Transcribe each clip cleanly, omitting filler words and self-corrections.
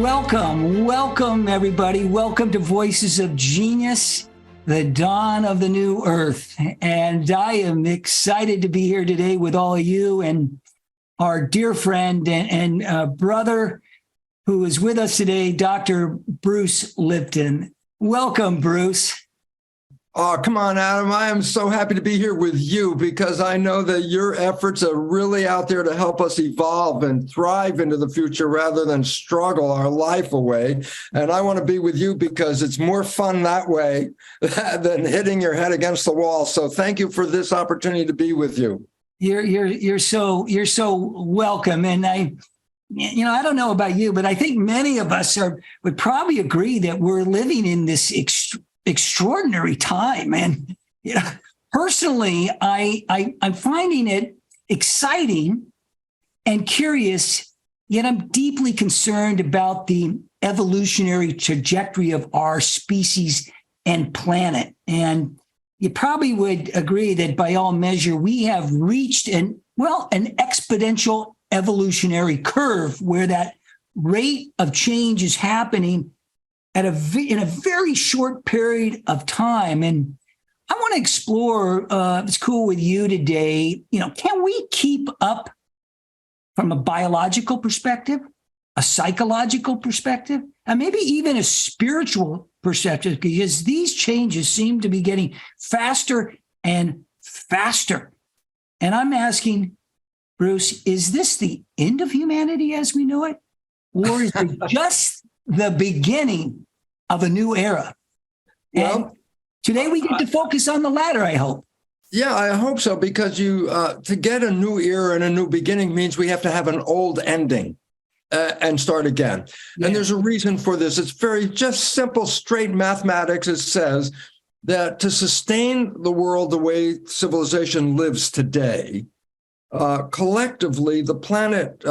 Welcome, everybody. Welcome to Voices of Genius, the dawn of the new earth. And I am excited to be here today with all of you and our dear friend and brother who is with us today, Dr. Bruce Lipton. Welcome, Bruce. Oh, come on, Adam. I am so happy to be here with you because I know that your efforts are really out there to help us evolve and thrive into the future rather than struggle our life away. And I want to be with you because it's more fun that way than hitting your head against the wall. So thank you for this opportunity to be with you. You're so welcome. And I don't know about you, but I think many of us would probably agree that we're living in this extraordinary time. And personally, I'm finding it exciting and curious, yet I'm deeply concerned about the evolutionary trajectory of our species and planet. And you probably would agree that by all measure, we have reached an exponential evolutionary curve where that rate of change is happening in a very short period of time. And I want to explore, if it's cool with you today, can we keep up from a biological perspective, a psychological perspective, and maybe even a spiritual perspective, because these changes seem to be getting faster and faster. And I'm asking, Bruce, is this the end of humanity as we know it? Or is it just the beginning of a new era? And today we get to focus on the latter, I hope. Yeah, I hope so, because to get a new era and a new beginning means we have to have an old ending and start again. Yeah. And there's a reason for this. It's very just simple, straight mathematics. It says that to sustain the world the way civilization lives today, collectively, the planet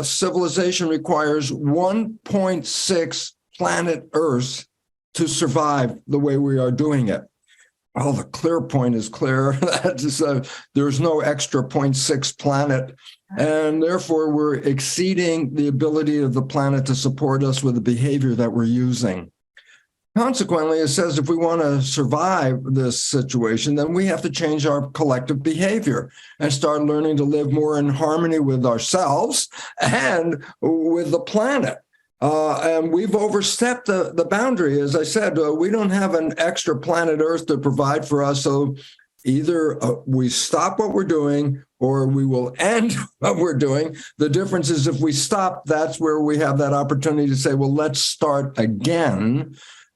civilization requires 1.6 planet Earth to survive the way we are doing it. Well, the clear point is clear. There's no extra 0.6 planet, and therefore we're exceeding the ability of the planet to support us with the behavior that we're using. Consequently, it says if we want to survive this situation, then we have to change our collective behavior and start learning to live more in harmony with ourselves and with the planet. And we've overstepped the boundary. As I said, we don't have an extra planet Earth to provide for us. So either we stop what we're doing or we will end what we're doing. The difference is if we stop, that's where we have that opportunity to say, well, let's start again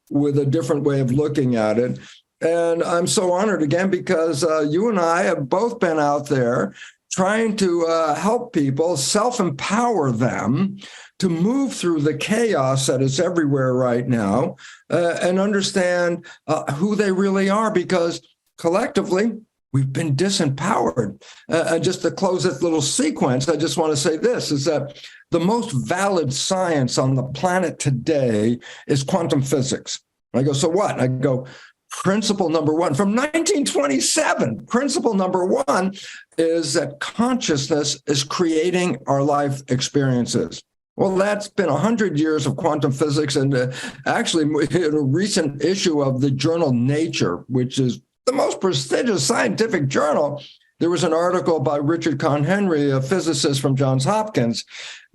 with a different way of looking at it. And I'm so honored again because you and I have both been out there trying to help people, self-empower them to move through the chaos that is everywhere right now and understand who they really are, because collectively, we've been disempowered. And just to close this little sequence, I just want to say this, is that the most valid science on the planet today is quantum physics. I go, so what? I go, principle number one from 1927, principle number one is that consciousness is creating our life experiences. Well, that's been 100 years of quantum physics. And actually, in a recent issue of the journal Nature, which is the most prestigious scientific journal, there was an article by Richard Conn-Henry, a physicist from Johns Hopkins,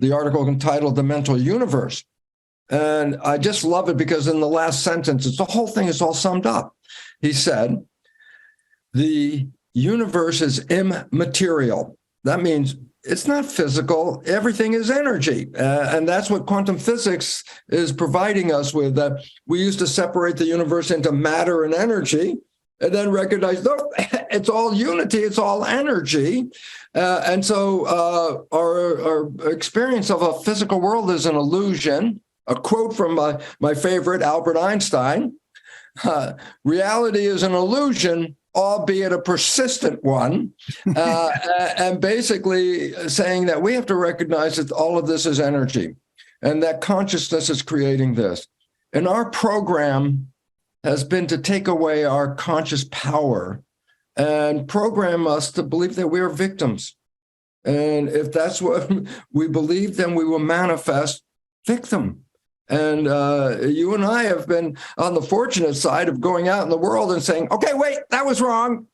the article entitled The Mental Universe. And I just love it because in the last sentence, the whole thing is all summed up. He said, the universe is immaterial. That means it's not physical. Everything is energy. And that's what quantum physics is providing us with. That we used to separate the universe into matter and energy, and then recognize, no, it's all unity, it's all energy. And so our experience of a physical world is an illusion. A quote from my favorite, Albert Einstein, reality is an illusion, albeit a persistent one, and basically saying that we have to recognize that all of this is energy and that consciousness is creating this. And our program has been to take away our conscious power and program us to believe that we are victims. And if that's what we believe, then we will manifest victim. And you and I have been on the fortunate side of going out in the world and saying, okay, wait, that was wrong.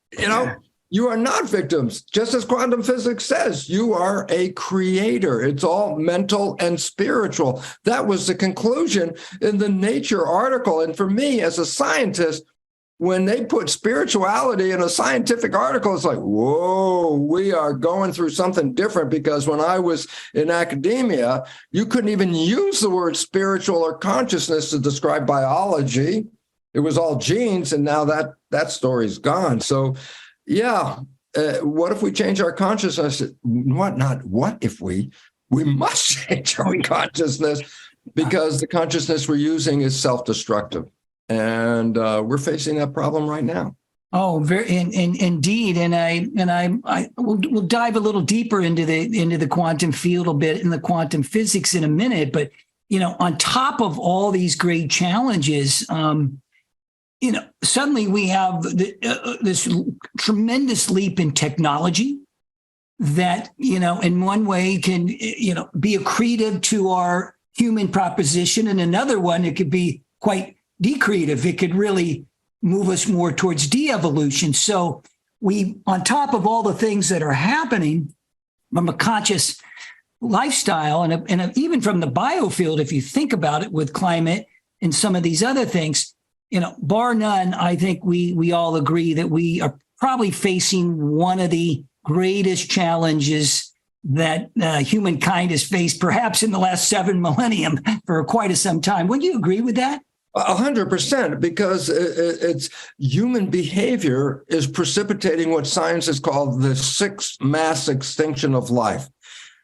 You are not victims. Just as quantum physics says, you are a creator. It's all mental and spiritual. That was the conclusion in the Nature article. And for me, as a scientist, when they put spirituality in a scientific article, it's like, whoa, we are going through something different. Because when I was in academia, you couldn't even use the word spiritual or consciousness to describe biology. It was all genes. And now that story's gone. So, yeah, what if we change our consciousness? What if we must change our consciousness, because the consciousness we're using is self-destructive. And we're facing that problem right now. Oh, indeed, we'll dive a little deeper into the quantum field a bit, in the quantum physics in a minute. But on top of all these great challenges, suddenly we have this tremendous leap in technology that in one way can be accretive to our human proposition, and another one it could be quite decreative. It could really move us more towards de-evolution. So we, on top of all the things that are happening from a conscious lifestyle, and even from the biofield, if you think about it, with climate and some of these other things, bar none, I think we all agree that we are probably facing one of the greatest challenges that humankind has faced, perhaps in the last 7 millennium, for quite some time. Would you agree with that? 100%, because it's human behavior is precipitating what science has called the sixth mass extinction of life.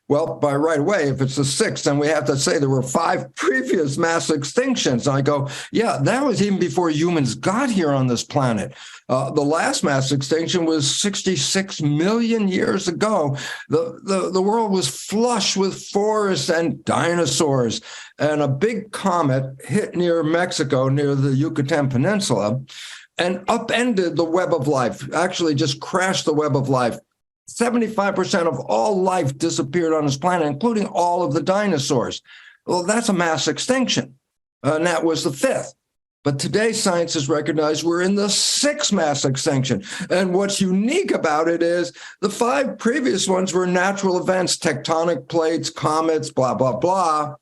Well, by right way, if it's the sixth, then we have to say there were 5 previous mass extinctions. And I go, yeah, that was even before humans got here on this planet. The last mass extinction was 66 million years ago. The world was flush with forests and dinosaurs. And a big comet hit near Mexico, near the Yucatan Peninsula, and upended the web of life, actually just crashed the web of life. 75% of all life disappeared on this planet, including all of the dinosaurs. Well, that's a mass extinction, and that was the 5th. But today, science has recognized we're in the 6th mass extinction. And what's unique about it is the 5 previous ones were natural events, tectonic plates, comets, blah, blah, blah.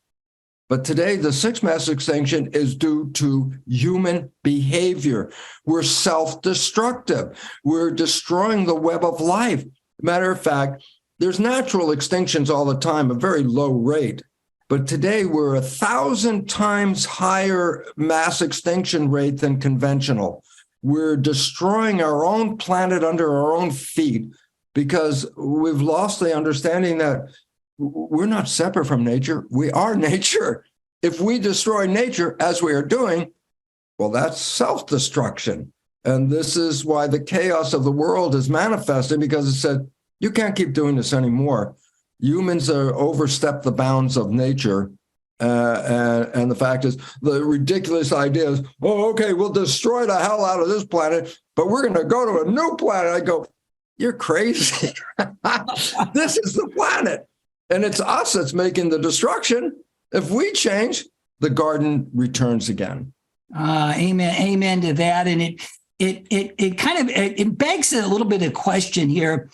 But today, the 6th mass extinction is due to human behavior. We're self-destructive. We're destroying the web of life. Matter of fact, there's natural extinctions all the time, a very low rate. But today we're 1,000 times higher mass extinction rate than conventional. We're destroying our own planet under our own feet because we've lost the understanding that we're not separate from nature. We are nature. If we destroy nature, as we are doing, well, that's self-destruction. And this is why the chaos of the world is manifesting, because it said, you can't keep doing this anymore. Humans are overstepped the bounds of nature. And the fact is, the ridiculous idea is, oh, okay, we'll destroy the hell out of this planet, but we're going to go to a new planet. I go, you're crazy. This is the planet. And it's us that's making the destruction. If we change, the garden returns again. Amen to that. And it begs a little bit of question here.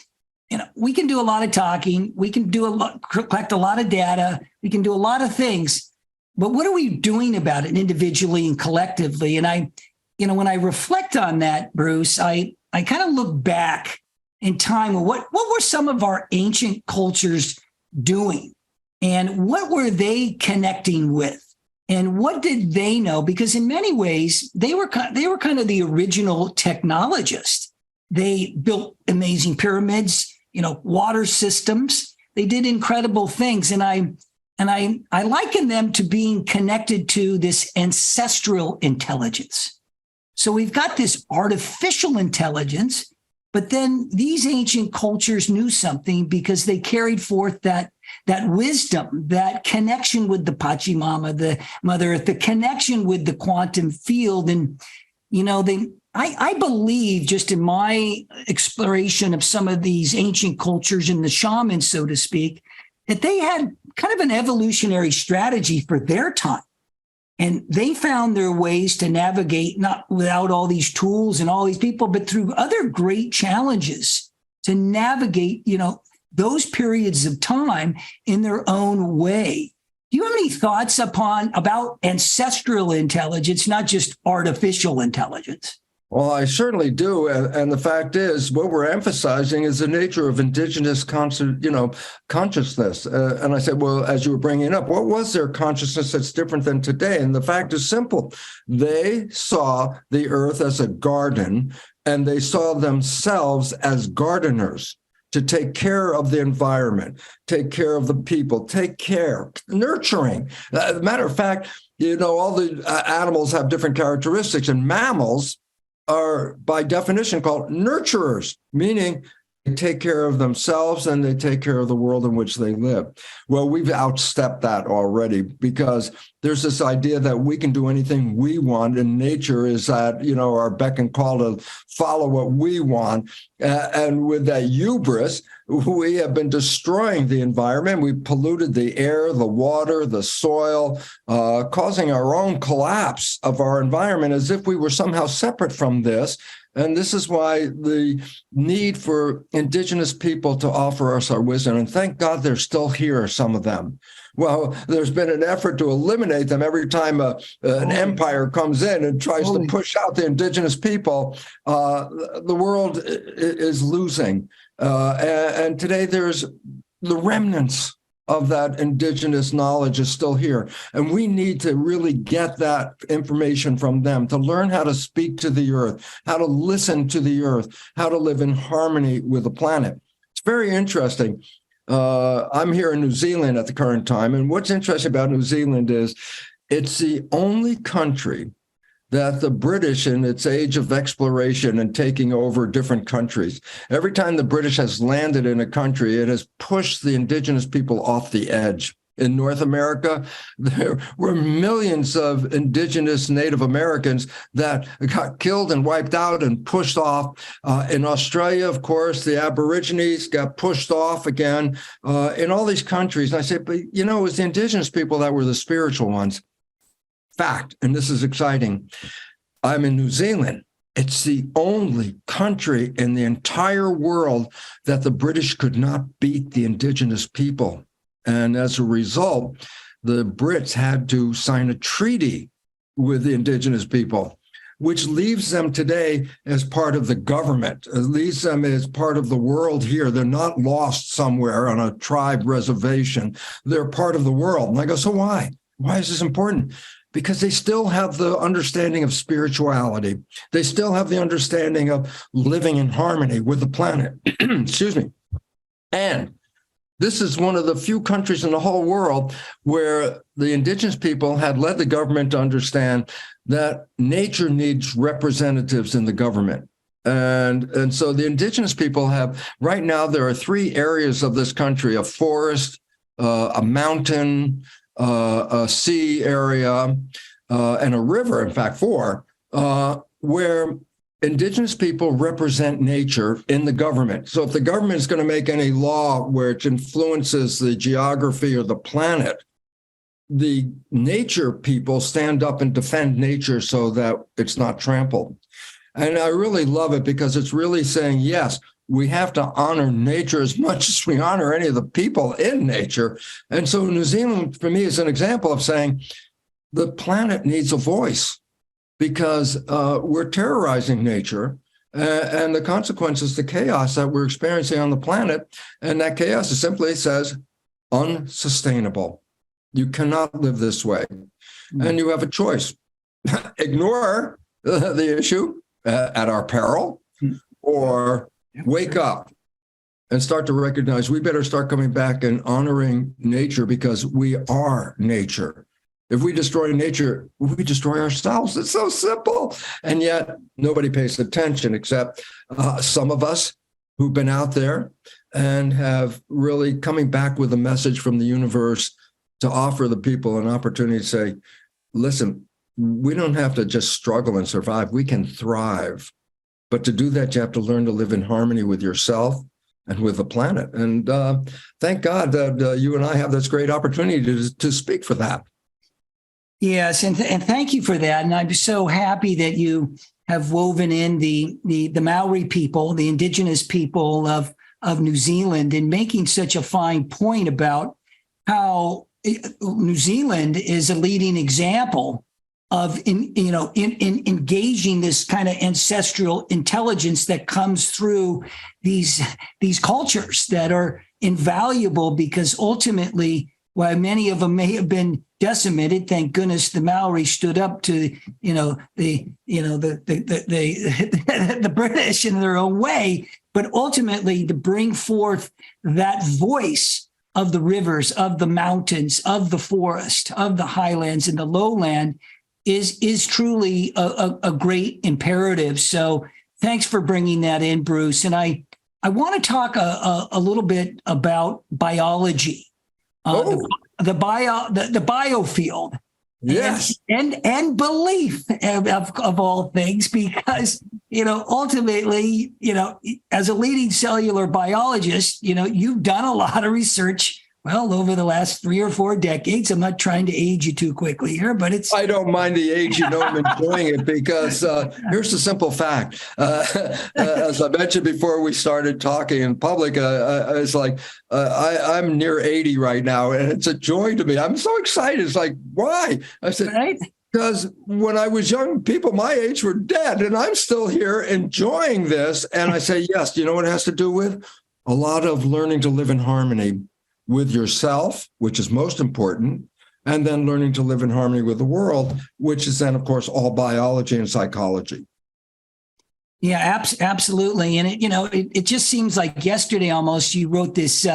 We can do a lot of talking. We can collect a lot of data. We can do a lot of things, but what are we doing about it individually and collectively? And when I reflect on that, Bruce, I kind of look back in time. What were some of our ancient cultures doing, and what were they connecting with? And what did they know? Because in many ways, they were kind of the original technologists. They built amazing pyramids, water systems. They did incredible things. And I liken them to being connected to this ancestral intelligence. So we've got this artificial intelligence, but then these ancient cultures knew something because they carried forth that wisdom, that connection with the Pachamama, the Mother Earth, the connection with the quantum field. And, I believe, just in my exploration of some of these ancient cultures and the shamans, so to speak, that they had kind of an evolutionary strategy for their time. And they found their ways to navigate, not without all these tools and all these people, but through other great challenges to navigate, those periods of time in their own way. Do you have any thoughts about ancestral intelligence, not just artificial intelligence? Well, I certainly do. And the fact is, what we're emphasizing is the nature of indigenous consciousness. And I said, well, as you were bringing up, what was their consciousness that's different than today? And the fact is simple. They saw the earth as a garden, and they saw themselves as gardeners to take care of the environment, take care of the people, nurturing. Matter of fact, all the animals have different characteristics, and mammals are by definition called nurturers, meaning they take care of themselves and they take care of the world in which they live. Well, we've outstepped that already, because there's this idea that we can do anything we want, and nature is at, our beck and call to follow what we want. And with that hubris, we have been destroying the environment. We've polluted the air, the water, the soil, causing our own collapse of our environment as if we were somehow separate from this. And this is why the need for indigenous people to offer us our wisdom. And thank God they're still here, some of them. Well, there's been an effort to eliminate them every time an empire comes in and tries to push out the indigenous people. The world is losing. And today there's the remnants of that indigenous knowledge is still here. And we need to really get that information from them, to learn how to speak to the earth, how to listen to the earth, how to live in harmony with the planet. It's very interesting. I'm here in New Zealand at the current time. And what's interesting about New Zealand is it's the only country that the British, in its age of exploration and taking over different countries, every time the British has landed in a country, it has pushed the indigenous people off the edge. In North America, there were millions of indigenous Native Americans that got killed and wiped out and pushed off. In Australia, of course, the Aborigines got pushed off again. In all these countries, and I say, but it was the indigenous people that were the spiritual ones. Fact, and this is exciting, I'm in New Zealand. It's the only country in the entire world that the British could not beat the indigenous people. And as a result, the Brits had to sign a treaty with the indigenous people, which leaves them today as part of the government. It leaves them as part of the world here. They're not lost somewhere on a tribe reservation. They're part of the world. And I go, so why? Why is this important? Because they still have the understanding of spirituality. They still have the understanding of living in harmony with the planet. Excuse me. And this is one of the few countries in the whole world where the indigenous people had led the government to understand that nature needs representatives in the government. And so the indigenous people have, right now, there are 3 areas of this country: a forest, a mountain, a sea area, and a river, in fact, 4, where indigenous people represent nature in the government. So if the government is going to make any law which influences the geography or the planet, the nature people stand up and defend nature so that it's not trampled. And I really love it, because it's really saying, yes, we have to honor nature as much as we honor any of the people in nature. And so New Zealand, for me, is an example of saying the planet needs a voice, because we're terrorizing nature, and the consequences, the chaos that we're experiencing on the planet. And that chaos is simply says unsustainable. You cannot live this way. And you have a choice. Ignore the issue at our peril, or wake up and start to recognize we better start coming back and honoring nature, because we are nature. If we destroy nature, we destroy ourselves. It's so simple. And yet nobody pays attention except some of us who've been out there and have really coming back with a message from the universe to offer the people an opportunity to say, listen, we don't have to just struggle and survive. We can thrive. But to do that, you have to learn to live in harmony with yourself and with the planet. And thank God that you and I have this great opportunity to speak for that. Yes, and thank you for that. And I'm so happy that you have woven in the Maori people, the indigenous people of New Zealand, and making such a fine point about how New Zealand is a leading example of engaging this kind of ancestral intelligence that comes through these cultures that are invaluable, because ultimately, while many of them may have been decimated, thank goodness the Maori stood up to the British in their own way. But ultimately, to bring forth that voice of the rivers, of the mountains, of the forest, of the highlands and the lowland is truly a great imperative. So thanks for bringing that in, Bruce. And I want to talk a little bit about biology, the biofield. Yes. And belief of all things, because, ultimately, as a leading cellular biologist, you've done a lot of research, well, over the last 3 or 4 decades. I'm not trying to age you too quickly here, but I don't mind the age, I'm enjoying it, because here's the simple fact. As I mentioned before we started talking in public, it's like, I'm near 80 right now, and it's a joy to me. I'm so excited. It's like, why? I said, right? Because when I was young, people my age were dead, and I'm still here enjoying this. And I say, yes, you know what it has to do with? A lot of learning to live in harmony with yourself, which is most important, and then learning to live in harmony with the world, which is then, of course, all biology and psychology. Yeah, absolutely. And it just seems like yesterday almost you wrote this,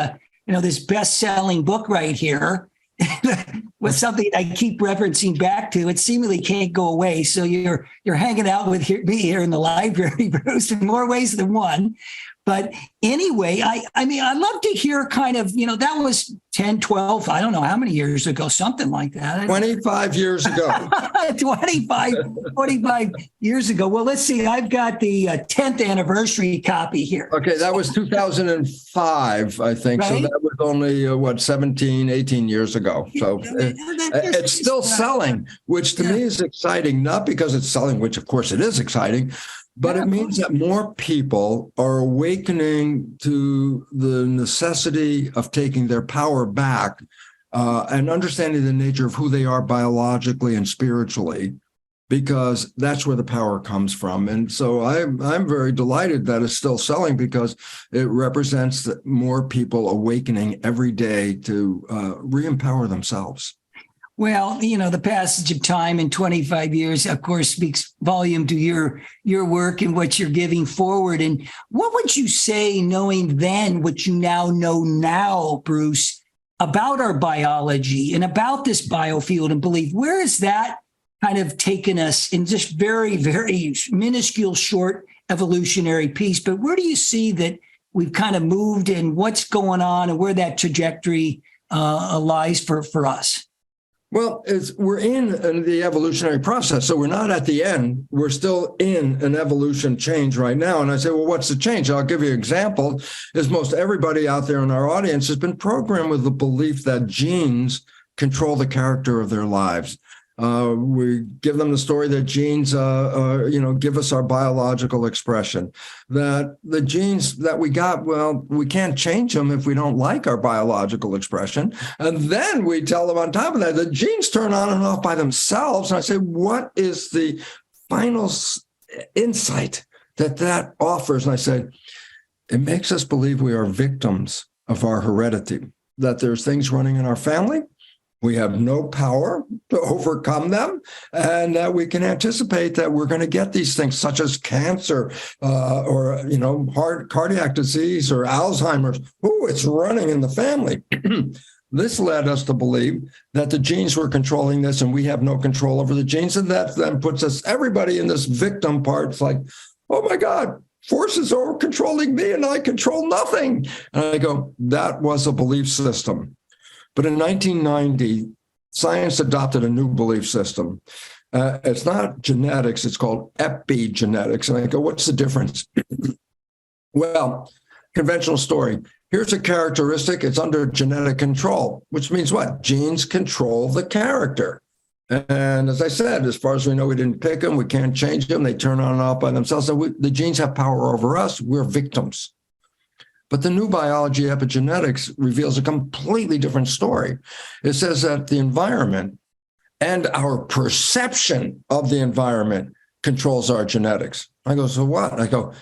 this best-selling book right here with something I keep referencing back to. It seemingly can't go away. So you're hanging out with me here in the library, Bruce, in more ways than one. But anyway, I mean, I'd love to hear kind of, that was 10, 12, I don't know how many years ago, something like that. 25 years ago. 25 years ago. Well, let's see. I've got the 10th anniversary copy here. Okay, that was 2005, I think. Right? So that was only, 17, 18 years ago. So it's still selling, which to me is exciting, not because it's selling, which of course it is exciting, but it means that more people are awakening to the necessity of taking their power back and understanding the nature of who they are biologically and spiritually, because that's where the power comes from. And so I'm very delighted that it's still selling, because it represents more people awakening every day to re-empower themselves. Well, the passage of time in 25 years, of course, speaks volume to your work and what you're giving forward. And what would you say, knowing then what you know, Bruce, about our biology and about this biofield and belief? Where has that kind of taken us in just very, very minuscule, short evolutionary piece? But where do you see that we've kind of moved and what's going on and where that trajectory lies for us? Well, we're in the evolutionary process, so we're not at the end. We're still in an evolution change right now. And I say, well, what's the change? I'll give you an example. Is most everybody out there in our audience has been programmed with the belief that genes control the character of their lives. We give them the story that genes, give us our biological expression, that the genes that we got, well, we can't change them if we don't like our biological expression. And then we tell them on top of that, the genes turn on and off by themselves. And I say, what is the final insight that offers? And I said, it makes us believe we are victims of our heredity, that there's things running in our family. We have no power to overcome them, and that we can anticipate that we're going to get these things such as cancer or cardiac disease or Alzheimer's. Oh, it's running in the family. This led us to believe that the genes were controlling this, and we have no control over the genes. And that then puts us, everybody in this victim part. It's like, oh my God, forces are controlling me and I control nothing. And I go, that was a belief system. But in 1990, science adopted a new belief system. It's not genetics, it's called epigenetics. And I go, what's the difference? Well, conventional story. Here's a characteristic. It's under genetic control, which means what? Genes control the character. And as I said, as far as we know, we didn't pick them. We can't change them. They turn on and off by themselves. So the genes have power over us. We're victims. But the new biology, epigenetics, reveals a completely different story. It says that the environment and our perception of the environment controls our genetics. I go, so what? I go,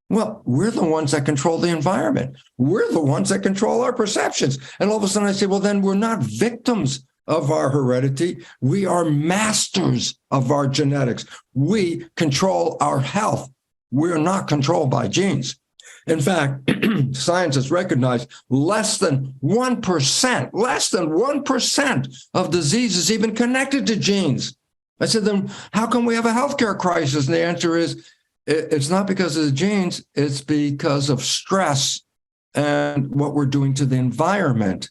well, we're the ones that control the environment. We're the ones that control our perceptions. And all of a sudden I say, well, then we're not victims of our heredity. We are masters of our genetics. We control our health. We're not controlled by genes. In fact, science has recognized less than 1% of disease is even connected to genes. I said, then how come we have a healthcare crisis? And the answer is, it's not because of the genes, it's because of stress and what we're doing to the environment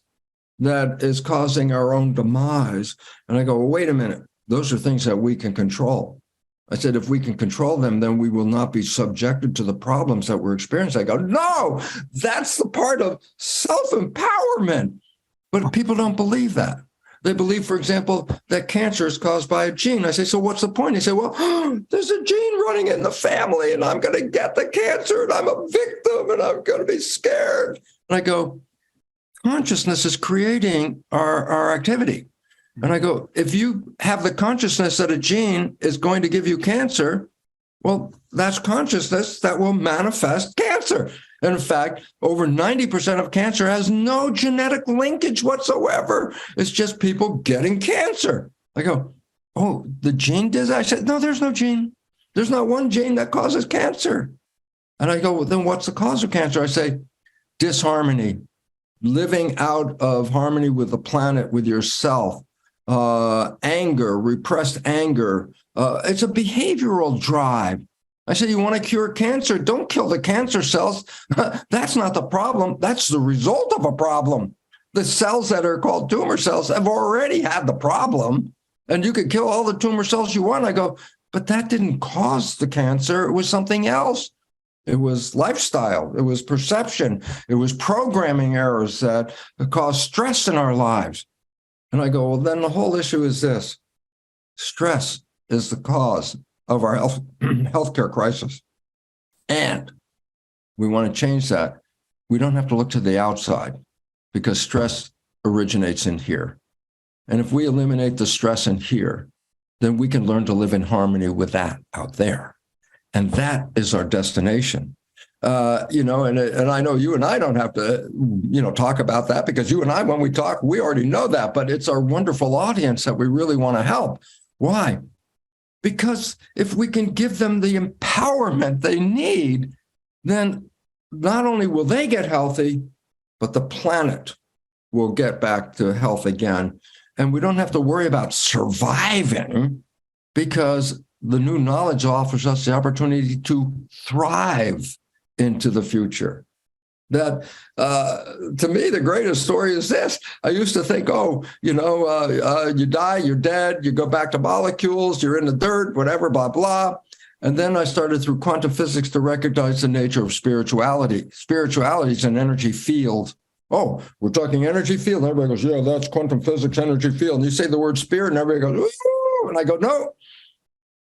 that is causing our own demise. And I go, well, wait a minute. Those are things that we can control. I said, if we can control them, then we will not be subjected to the problems that we're experiencing. I go, no, that's the part of self-empowerment. But people don't believe that. They believe, for example, that cancer is caused by a gene. I say, so what's the point? They say, well, there's a gene running in the family and I'm going to get the cancer and I'm a victim and I'm going to be scared. And I go, consciousness is creating our activity. And I go, if you have the consciousness that a gene is going to give you cancer, well, that's consciousness that will manifest cancer. And in fact, over 90% of cancer has no genetic linkage whatsoever. It's just people getting cancer. I go, oh, the gene does that? I said, no, there's no gene. There's not one gene that causes cancer. And I go, well, then what's the cause of cancer? I say, disharmony, living out of harmony with the planet, with yourself. Anger, repressed anger. It's a behavioral drive. I said, you want to cure cancer? Don't kill the cancer cells. That's not the problem. That's the result of a problem. The cells that are called tumor cells have already had the problem, and you could kill all the tumor cells you want. I go, but that didn't cause the cancer. It was something else. It was lifestyle. It was perception. It was programming errors that caused stress in our lives. And I go, well, then the whole issue is this. Stress is the cause of our healthcare crisis. And we want to change that. We don't have to look to the outside because stress originates in here. And if we eliminate the stress in here, then we can learn to live in harmony with that out there. And that is our destination. And I know you and I don't have to, talk about that because you and I, when we talk, we already know that, but it's our wonderful audience that we really want to help. Why? Because if we can give them the empowerment they need, then not only will they get healthy, but the planet will get back to health again. And we don't have to worry about surviving because the new knowledge offers us the opportunity to thrive into the future. That, to me, the greatest story is this. I used to think, you die, you're dead, you go back to molecules, you're in the dirt, whatever, blah, blah. And then I started through quantum physics to recognize the nature of spirituality. Spirituality is an energy field. Oh, we're talking energy field. And everybody goes, yeah, that's quantum physics, energy field. And you say the word spirit and everybody goes, ooh. And I go, no.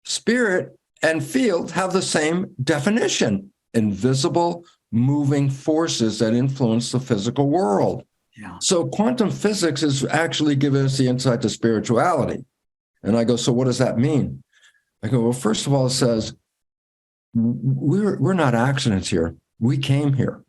Spirit and field have the same definition. Invisible, moving forces that influence the physical world. Yeah. So quantum physics is actually giving us the insight to spirituality. And I go, so what does that mean? I go, well, first of all, it says, we're not accidents here. We came here.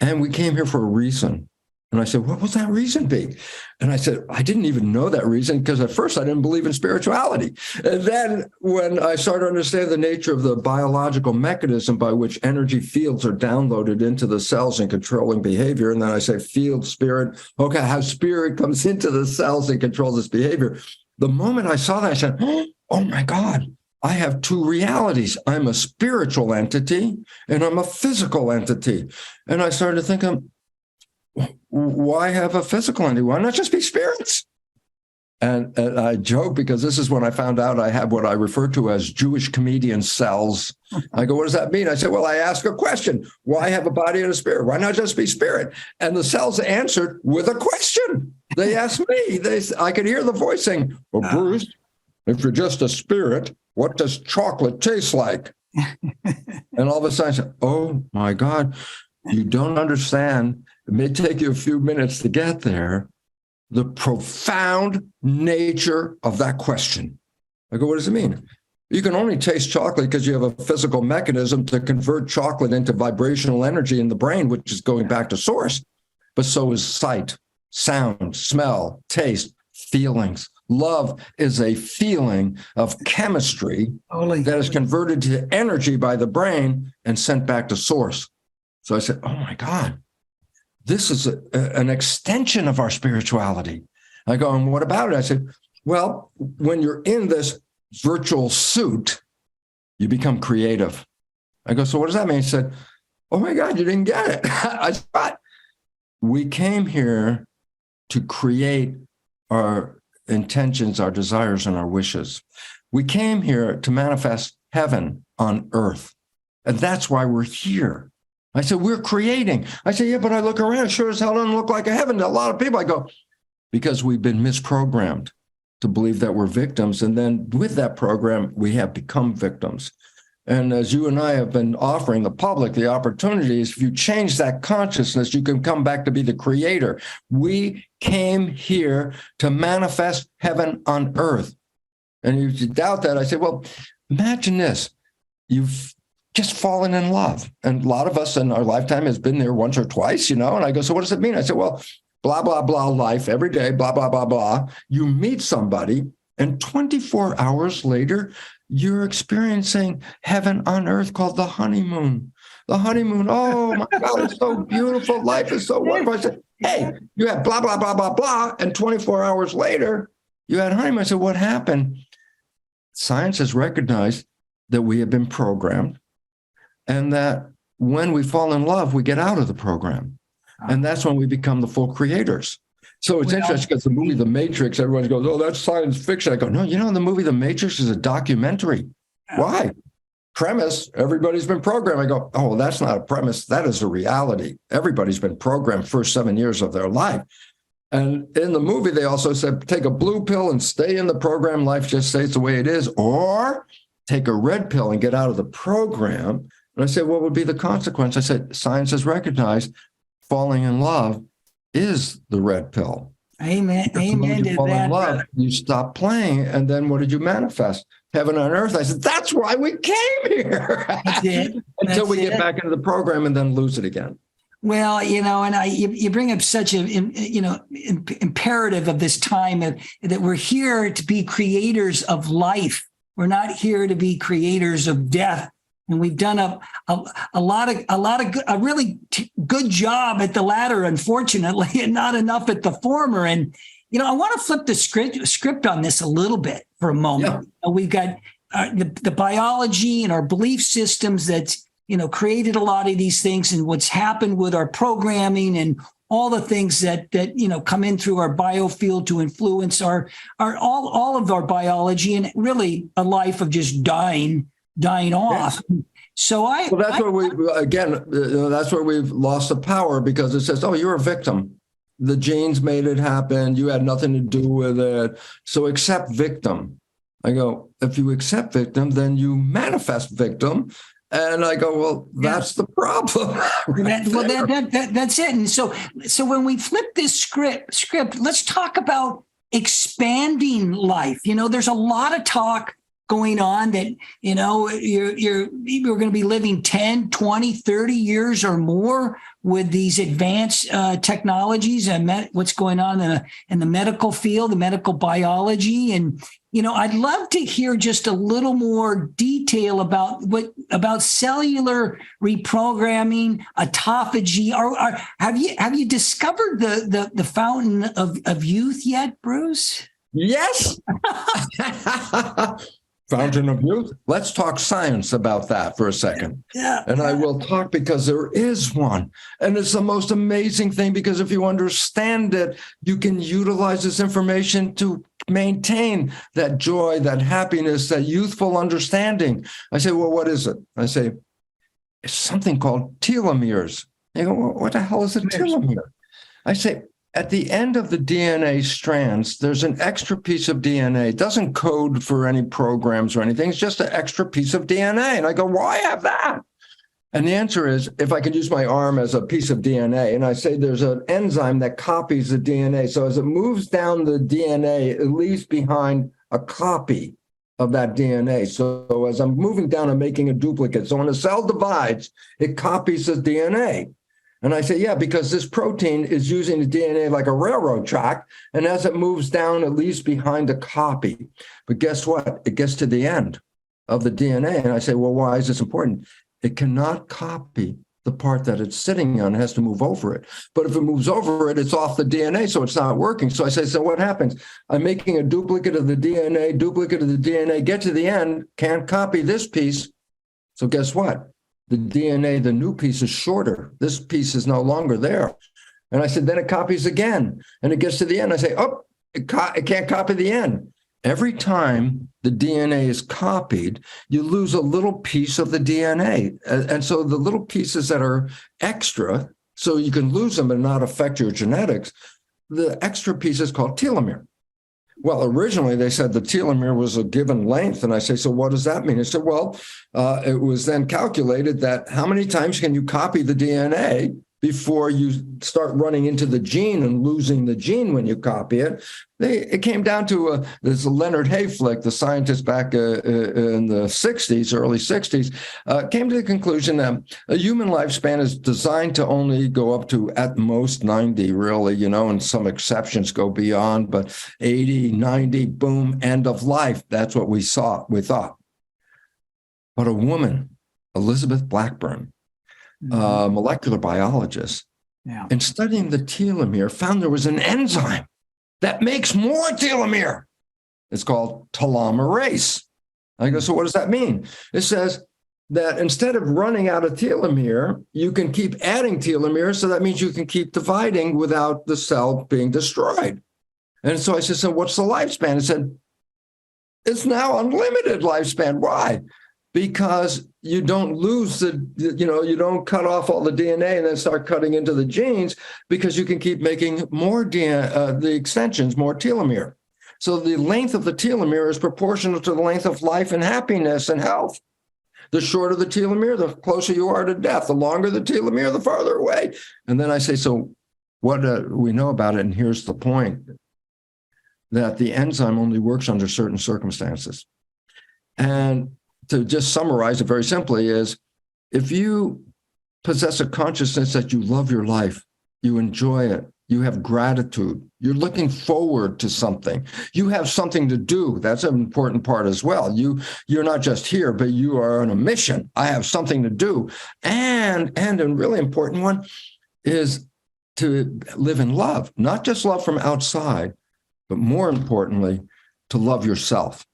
And we came here for a reason. And I said, what would that reason be? And I said, I didn't even know that reason because at first I didn't believe in spirituality. And then when I started to understand the nature of the biological mechanism by which energy fields are downloaded into the cells and controlling behavior, and then I said, field, spirit, okay, how spirit comes into the cells and controls this behavior. The moment I saw that, I said, oh my God, I have two realities. I'm a spiritual entity and I'm a physical entity. And I started thinking, why have a physical entity? Why not just be spirits? And I joke because this is when I found out I have what I refer to as Jewish comedian cells. I go, what does that mean? I said, well, I ask a question. Why have a body and a spirit? Why not just be spirit? And the cells answered with a question. They asked me. I could hear the voice saying, well, Bruce, if you're just a spirit, what does chocolate taste like? And all of a sudden I said, oh my God, you don't understand. It may take you a few minutes to get there. The profound nature of that question. I go, what does it mean? You can only taste chocolate because you have a physical mechanism to convert chocolate into vibrational energy in the brain, which is going back to source. But so is sight, sound, smell, taste, feelings. Love is a feeling of chemistry that is converted to energy by the brain and sent back to source. So I said, oh my God. This is an extension of our spirituality. I go, and what about it? I said, well, when you're in this virtual suit, you become creative. I go, so what does that mean? He said, oh my God, you didn't get it. I said, what? We came here to create our intentions, our desires, and our wishes. We came here to manifest heaven on earth. And that's why we're here. I said, we're creating. I said, yeah, but I look around, sure as hell doesn't look like a heaven to a lot of people. I go, because we've been misprogrammed to believe that we're victims. And then with that program, we have become victims. And as you and I have been offering the public the opportunities, if you change that consciousness, you can come back to be the creator. We came here to manifest heaven on earth. And if you doubt that, I say, well, imagine this. You've just fallen in love. And a lot of us in our lifetime has been there once or twice, And I go, so what does it mean? I said, well, blah, blah, blah, life every day, blah, blah, blah, blah. You meet somebody and 24 hours later, you're experiencing heaven on earth called the honeymoon. The honeymoon, oh my God, it's so beautiful. Life is so wonderful. I said, hey, you had blah, blah, blah, blah, blah. And 24 hours later, you had honeymoon. I said, what happened? Science has recognized that we have been programmed. And that when we fall in love, we get out of the program. And that's when we become the full creators. So it's interesting because the movie The Matrix, everyone goes, oh, that's science fiction. I go, no, the movie The Matrix is a documentary. Why? Premise, everybody's been programmed. I go, oh, well, that's not a premise. That is a reality. Everybody's been programmed first 7 years of their life. And in the movie, they also said, take a blue pill and stay in the program. Life just stays the way it is. Or take a red pill and get out of the program. And I said, what would be the consequence? I said, science has recognized falling in love is the red pill. Amen. Amen to fall in love, you stop playing. And then what did you manifest? Heaven on earth. I said, that's why we came here. That's it. Until we get back into the program and then lose it again. Well, and you bring up such an imperative of this time that we're here to be creators of life. We're not here to be creators of death. And we've done a really good job at the latter, unfortunately, and not enough at the former. And, I want to flip the script on this a little bit for a moment. Yeah. We've got the biology and our belief systems that's, created a lot of these things and what's happened with our programming and all the things that come in through our biofield to influence our all of our biology and really a life of just dying off. Yes. So that's where we've lost the power because it says, oh, you're a victim. The genes made it happen. You had nothing to do with it. So accept victim. I go, if you accept victim, then you manifest victim. And I go, well, that's the problem. That's it. And so when we flip this script, let's talk about expanding life. There's a lot of talk going on that, you're going to be living 10, 20, 30 years or more with these advanced technologies and what's going on in the medical field, the medical biology. And, I'd love to hear just a little more detail about cellular reprogramming, autophagy. Or have you discovered the fountain of youth yet, Bruce? Yes. Fountain of youth. Let's talk science about that for a second. Yeah. And I will talk because there is one. And it's the most amazing thing because if you understand it, you can utilize this information to maintain that joy, that happiness, that youthful understanding. I say, well, what is it? I say, it's something called telomeres. They go, well, what the hell is a telomere? I say, at the end of the DNA strands, there's an extra piece of DNA. It doesn't code for any programs or anything. It's just an extra piece of DNA. And I go, why have that? And the answer is, if I could use my arm as a piece of DNA, and I say there's an enzyme that copies the DNA. So as it moves down the DNA, it leaves behind a copy of that DNA. So as I'm moving down, I'm making a duplicate. So when a cell divides, it copies the DNA. And I say, yeah, because this protein is using the DNA like a railroad track. And as it moves down, it leaves behind a copy. But guess what? It gets to the end of the DNA. And I say, well, why is this important? It cannot copy the part that it's sitting on. It has to move over it. But if it moves over it, it's off the DNA, so it's not working. So I say, so what happens? I'm making a duplicate of the DNA, get to the end, can't copy this piece. So guess what? The DNA, the new piece is shorter. This piece is no longer there. And I said, then it copies again. And it gets to the end. I say, oh, it can't copy the end. Every time the DNA is copied, you lose a little piece of the DNA. And so the little pieces that are extra, so you can lose them and not affect your genetics, the extra piece is called telomere. Well, originally they said the telomere was a given length. And I say, so what does that mean? I said, well, it was then calculated that how many times can you copy the DNA before you start running into the gene and losing the gene when you copy it. It came down to this Leonard Hayflick, the scientist back in the 60s, early 60s, came to the conclusion that a human lifespan is designed to only go up to at most 90, really, and some exceptions go beyond, but 80, 90, boom, end of life. That's what we thought. But a woman, Elizabeth Blackburn, molecular biologist, and studying the telomere, found there was an enzyme that makes more telomere. It's called telomerase. I go, so what does that mean? It says that instead of running out of telomere, you can keep adding telomere. So that means you can keep dividing without the cell being destroyed. And so I said, so what's the lifespan? It said, it's now unlimited lifespan. Why? Because you don't lose you don't cut off all the DNA and then start cutting into the genes, because you can keep making more DNA, the extensions, more telomere. So the length of the telomere is proportional to the length of life and happiness and health. The shorter the telomere, the closer you are to death. The longer the telomere, the farther away. And then I say, so what do we know about it? And here's the point, that the enzyme only works under certain circumstances. And to just summarize it very simply is, if you possess a consciousness that you love your life, you enjoy it, you have gratitude, you're looking forward to something, you have something to do. That's an important part as well. You're not just here, but you are on a mission. I have something to do. And a really important one is to live in love, not just love from outside, but more importantly, to love yourself.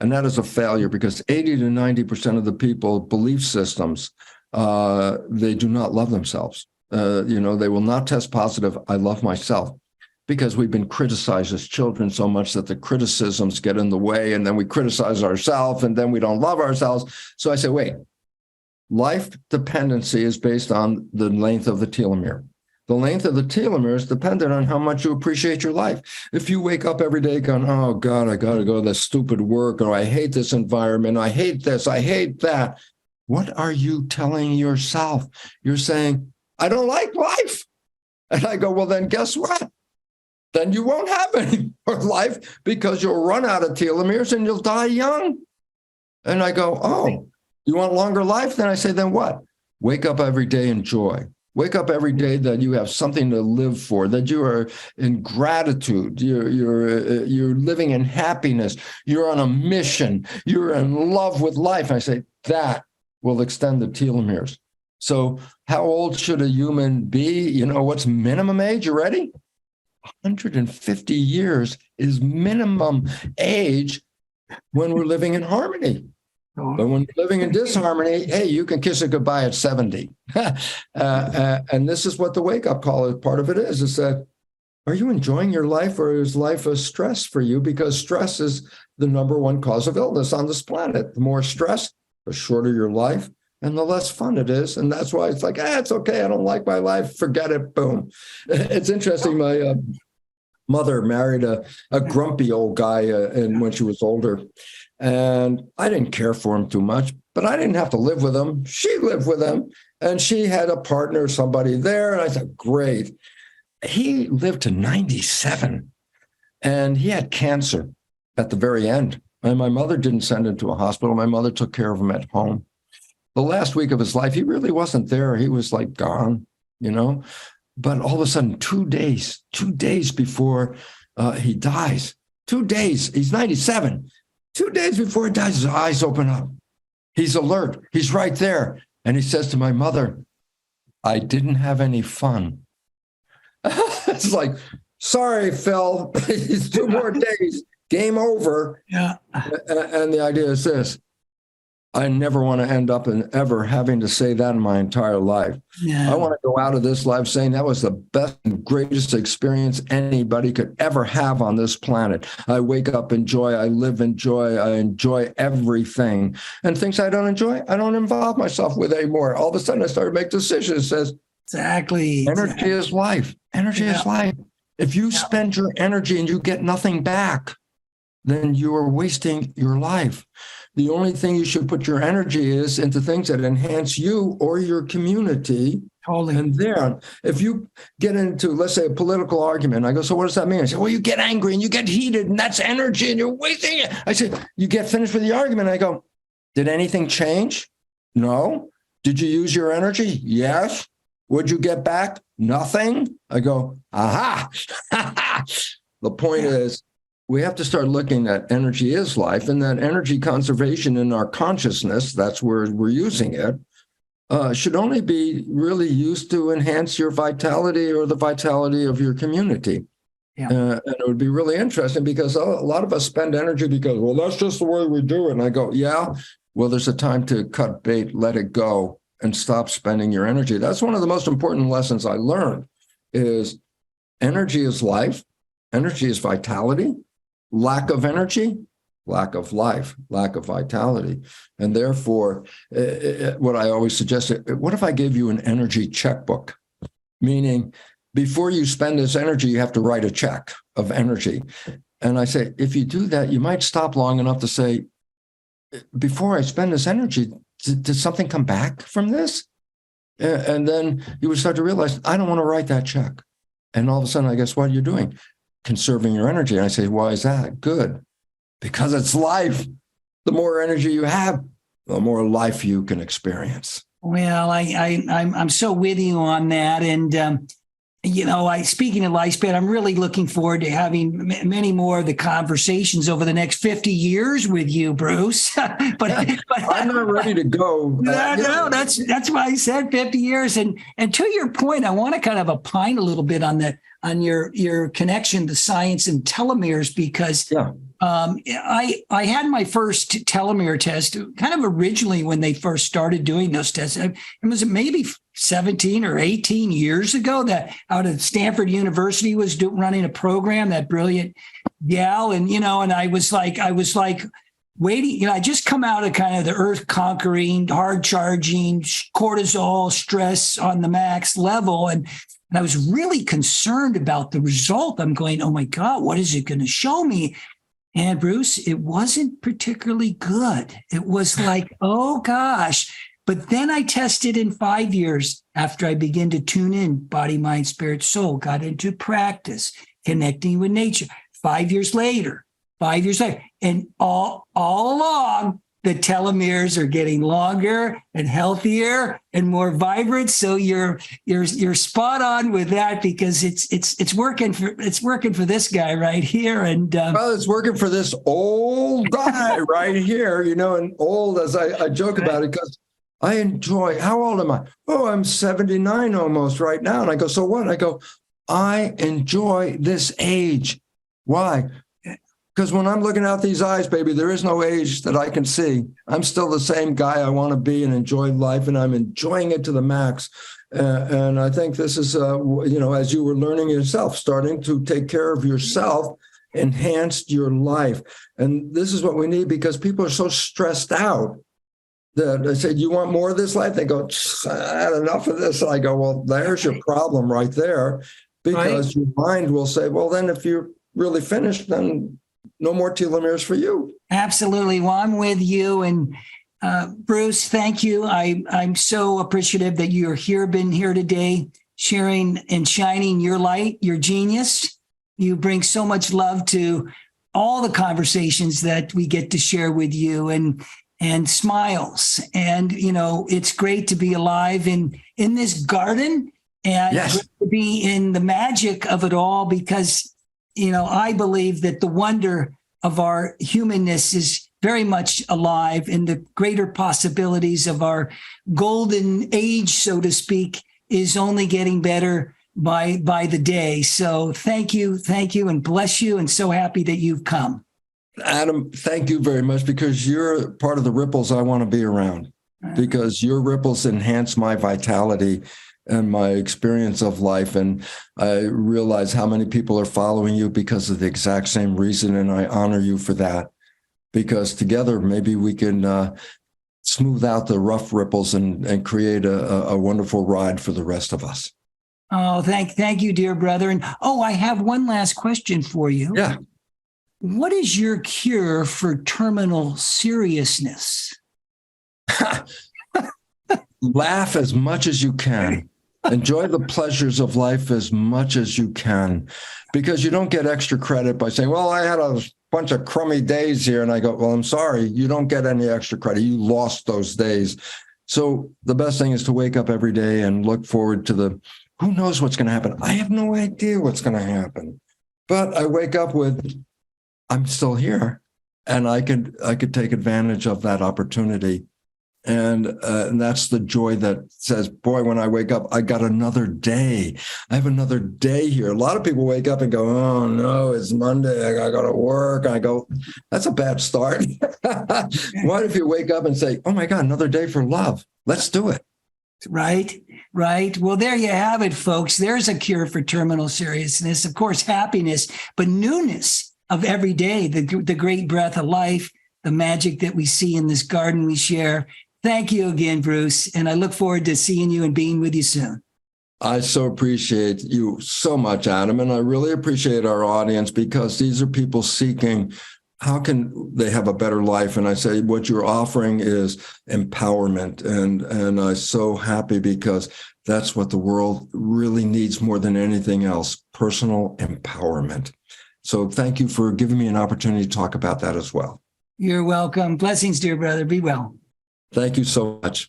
And that is a failure, because 80 to 90% of the people, belief systems, they do not love themselves. They will not test positive, I love myself, because we've been criticized as children so much that the criticisms get in the way, and then we criticize ourselves, and then we don't love ourselves. So I say, wait, life dependency is based on the length of the telomere. The length of the telomere is dependent on how much you appreciate your life. If you wake up every day going, oh, God, I got to go to this stupid work, or I hate this environment, I hate this, I hate that. What are you telling yourself? You're saying, I don't like life. And I go, well, then guess what? Then you won't have any more life, because you'll run out of telomeres and you'll die young. And I go, oh, you want longer life? Then I say, then what? Wake up every day in joy. Wake up every day that you have something to live for, that you are in gratitude, you're living in happiness, you're on a mission, you're in love with life. I say that will extend the telomeres. So how old should a human be? What's minimum age? You ready? 150 years is minimum age when we're living in harmony. But when you're living in disharmony, hey, you can kiss it goodbye at 70. And this is what the wake-up call is. Part of it is that, are you enjoying your life, or is life a stress for you? Because stress is the number one cause of illness on this planet. The more stress, the shorter your life and the less fun it is. And that's why it's like, it's okay. I don't like my life. Forget it. Boom. It's interesting. My mother married a grumpy old guy when she was older. And I didn't care for him too much, but I didn't have to live with him. She lived with him, and she had a partner, somebody there. And I thought, great. He lived to 97, and he had cancer at the very end. And my mother didn't send him to a hospital. My mother took care of him at home. The last week of his life, he really wasn't there. He was like gone, But all of a sudden, 2 days before he dies, 2 days, he's 97. 2 days before he dies, his eyes open up. He's alert. He's right there. And he says to my mother, I didn't have any fun. It's like, sorry, Phil, it's 2 more days, game over. Yeah. And the idea is this: I never want to end up in ever having to say that in my entire life. Yeah. I want to go out of this life saying that was the best and greatest experience anybody could ever have on this planet. I wake up in joy. I live in joy. I enjoy everything. And things I don't enjoy, I don't involve myself with anymore. All of a sudden, I started to make decisions that says, exactly. Energy is life. Energy is life. If you spend your energy and you get nothing back, then you are wasting your life. The only thing you should put your energy is into things that enhance you or your community. Totally. And then if you get into, let's say, a political argument, I go, so what does that mean? I say, well, you get angry and you get heated, and that's energy and you're wasting it. I say, you get finished with the argument. I go, did anything change? No. Did you use your energy? Yes. What'd you get back? Nothing. I go, aha. The point is, we have to start looking at energy is life, and that energy conservation in our consciousness, that's where we're using it, should only be really used to enhance your vitality or the vitality of your community. Yeah. And it would be really interesting because a lot of us spend energy because, well, that's just the way we do it. And I go, yeah, well, there's a time to cut bait, let it go, and stop spending your energy. That's one of the most important lessons I learned is energy is life. Energy is vitality. Lack of energy, lack of life, lack of vitality. And therefore, what I always suggest, what if I gave you an energy checkbook? Meaning, before you spend this energy, you have to write a check of energy. And I say, if you do that, you might stop long enough to say, before I spend this energy, did something come back from this? And then you would start to realize, I don't want to write that check. And all of a sudden, I guess, what are you doing? Conserving your energy. And I say, why is that? Good. Because it's life. The more energy you have, the more life you can experience. Well, I'm so with you on that. And, speaking of lifespan, I'm really looking forward to having many more of the conversations over the next 50 years with you, Bruce. but I'm not ready to go. No, that's why I said 50 years. And to your point, I want to kind of opine a little bit on your connection to science and telomeres, because I had my first telomere test kind of originally when they first started doing those tests. It was maybe 17 or 18 years ago that out of Stanford University was running a program, that brilliant gal. And, and I was like waiting, I just come out of kind of the earth conquering, hard charging, cortisol stress on the max level. And I was really concerned about the result. I'm going, oh my God, what is it going to show me? And Bruce, it wasn't particularly good. It was like, oh gosh. But then I tested in 5 years after I began to tune in body, mind, spirit, soul, got into practice, connecting with nature. 5 years later, and all along, the telomeres are getting longer and healthier and more vibrant. So you're spot on with that, because it's working for this guy right here. And well, it's working for this old guy right here, and old, as I joke about it, because I enjoy, how old am I? Oh, I'm 79 almost right now. And I go, so what? I go, I enjoy this age. Why? Because when I'm looking out these eyes, baby, there is no age that I can see. I'm still the same guy I want to be and enjoy life, and I'm enjoying it to the max. And I think this is, as you were learning yourself, starting to take care of yourself, enhanced your life. And this is what we need, because people are so stressed out that I said, you want more of this life? They go, I had enough of this. I go, well, there's your problem right there, because your mind will say, well, then if you're really finished, then no more telomeres for you. Absolutely. Well, I'm with you. And Bruce, thank you. I'm so appreciative that you're here, been here today, sharing and shining your light, your genius. You bring so much love to all the conversations that we get to share with you, and smiles. And, it's great to be alive in this garden, and Yes. to be in the magic of it all, because, I believe that the wonder of our humanness is very much alive, and the greater possibilities of our golden age, so to speak, is only getting better by the day. So thank you, and bless you, and so happy that you've come. Adam, thank you very much, because you're part of the ripples I want to be around, because your ripples enhance my vitality and my experience of life. And I realize how many people are following you because of the exact same reason. And I honor you for that, because together maybe we can smooth out the rough ripples and create a wonderful ride for the rest of us. Oh, thank you, dear brother. And I have one last question for you. Yeah. What is your cure for terminal seriousness? Laugh as much as you can. Enjoy the pleasures of life as much as you can, because you don't get extra credit by saying, well, I had a bunch of crummy days here. And I go, well, I'm sorry, you don't get any extra credit. You lost those days. So the best thing is to wake up every day and look forward to who knows what's going to happen. I have no idea what's going to happen, but I wake up with, I'm still here, and I could take advantage of that opportunity. And that's the joy that says, boy, when I wake up, I got another day. I have another day here. A lot of people wake up and go, oh, no, it's Monday. I got to go to work. I go, that's a bad start. What if you wake up and say, oh, my God, another day for love? Let's do it. Right. Well, there you have it, folks. There's a cure for terminal seriousness. Of course, happiness, but newness of every day, the great breath of life, the magic that we see in this garden we share. Thank you again, Bruce. And I look forward to seeing you and being with you soon. I so appreciate you so much, Adam. And I really appreciate our audience, because these are people seeking, how can they have a better life? And I say, what you're offering is empowerment. And I'm so happy, because that's what the world really needs more than anything else, personal empowerment. So thank you for giving me an opportunity to talk about that as well. You're welcome. Blessings, dear brother. Be well. Thank you so much.